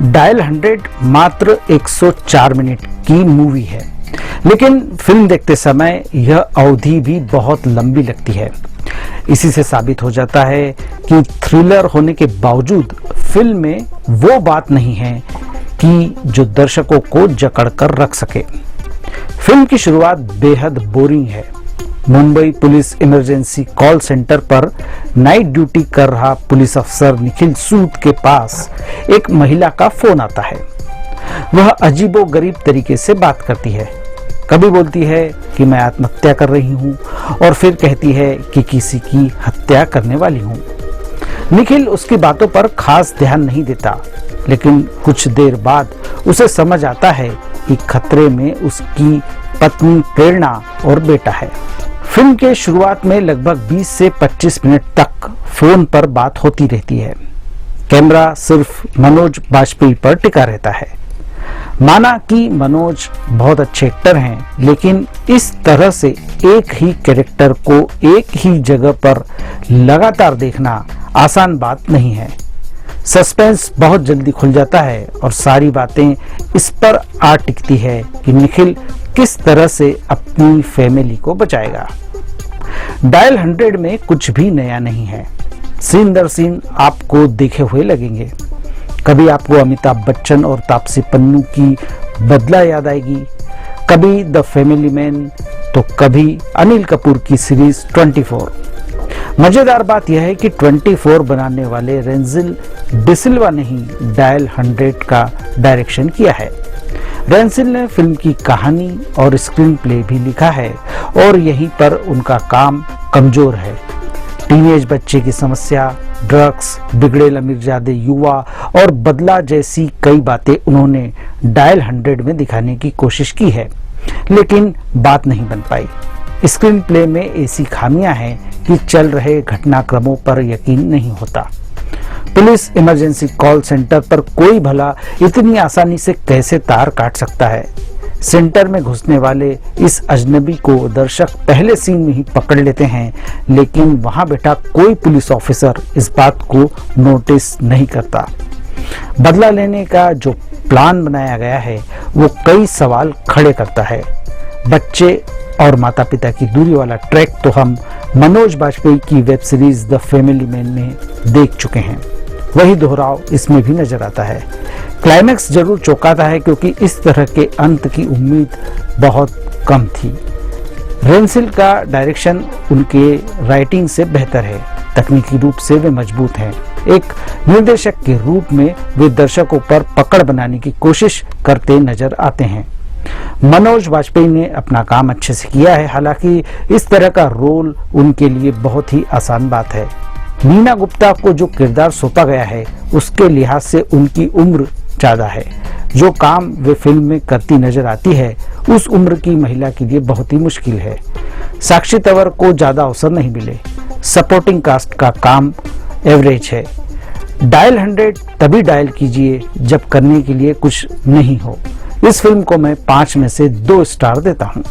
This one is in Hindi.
डायल 100 मात्र 104 मिनट की मूवी है, लेकिन फिल्म देखते समय यह अवधि भी बहुत लंबी लगती है। इसी से साबित हो जाता है कि थ्रिलर होने के बावजूद फिल्म में वो बात नहीं है कि जो दर्शकों को जकड़ कर रख सके। फिल्म की शुरुआत बेहद बोरिंग है। Mumbai police emergency call centre पर नाइट ड्यूटी कर रहा पुलिस अफसर निखिल सूद के पास एक महिला का फोन आता है। वह अजीबोगरीब तरीके से बात करती है। कभी बोलती है कि मैं आत्महत्या कर रही हूं और फिर कहती है कि किसी की हत्या करने वाली हूं। निखिल उसकी बातों पर खास ध्यान नहीं देता, लेकिन कुछ देर बाद उसे समझ आता है कि खतरे में उसकी पत्नी प्रेरणा और बेटा है। फिल्म के शुरुआत में लगभग 20 से 25 मिनट तक फोन पर बात होती रहती है। कैमरा सिर्फ मनोज बाजपेयी पर टिका रहता है। माना कि मनोज बहुत अच्छे एक्टर हैं, लेकिन इस तरह से एक ही कैरेक्टर को एक ही जगह पर लगातार देखना आसान बात नहीं है। सस्पेंस बहुत जल्दी खुल जाता है और सारी बातें इस पर आ टिकती है कि निखिल किस तरह से अपनी फैमिली को बचाएगा। डायल 100 में कुछ भी नया नहीं है। सीन दर सीन आपको देखे हुए लगेंगे। कभी आपको अमिताभ बच्चन और तापसी पन्नू की बदला याद आएगी, कभी द फैमिली मैन, तो कभी अनिल कपूर की सीरीज 24। मजेदार बात यह है कि 24 बनाने वाले रेंजिल डिसिल्वा ने ही डायल 100 का डायरेक्शन किया है। रेंसिल ने फिल्म की कहानी और स्क्रीन प्ले भी लिखा है और यहीं पर उनका काम कमजोर है। टीनेज बच्चे की समस्या, ड्रग्स, बिगड़ेल अमीरजादे युवा और बदला जैसी कई बातें उन्होंने डायल 100 में दिखाने की कोशिश की है, लेकिन बात नहीं बन पाई। स्क्रीन प्ले में ऐसी खामियां हैं कि चल रहे घटनाक्रमों पर यकीन नहीं होता। पुलिस इमरजेंसी कॉल सेंटर पर कोई भला इतनी आसानी से कैसे तार काट सकता है? सेंटर में घुसने वाले इस अजनबी को दर्शक पहले सीन में ही पकड़ लेते हैं, लेकिन वहां बैठा कोई पुलिस ऑफिसर इस बात को नोटिस नहीं करता। बदला लेने का जो प्लान बनाया गया है वो कई सवाल खड़े करता है। बच्चे और माता पिता की दूरी वाला ट्रैक तो हम मनोज बाजपेयी की web series the family man में देख चुके हैं। वही दोहराव इसमें भी नजर आता है। क्लाइमैक्स जरूर चौंकाता है, क्योंकि इस तरह के अंत की उम्मीद बहुत कम थी। रेंसिल का डायरेक्शन उनके राइटिंग से बेहतर है। तकनीकी रूप से वे मजबूत हैं। एक निर्देशक के रूप में वे दर्शकों पर पकड़ बनाने की कोशिश करते नजर आते हैं। मनोज बाजपेयी ने अपना काम अच्छे से किया है, हालांकि इस तरह का रोल उनके लिए बहुत ही आसान बात है। नीना गुप्ता को जो किरदार सौंपा गया है उसके लिहाज से उनकी उम्र ज्यादा है। जो काम वे फिल्म में करती नजर आती है उस उम्र की महिला के लिए बहुत ही मुश्किल है। साक्षी तंवर को ज्यादा अवसर नहीं मिले। सपोर्टिंग कास्ट का काम एवरेज है। डायल 100 तभी डायल कीजिए जब करने के लिए कुछ नहीं हो। इस फिल्म को मैं 5 में से 2 स्टार देता हूं।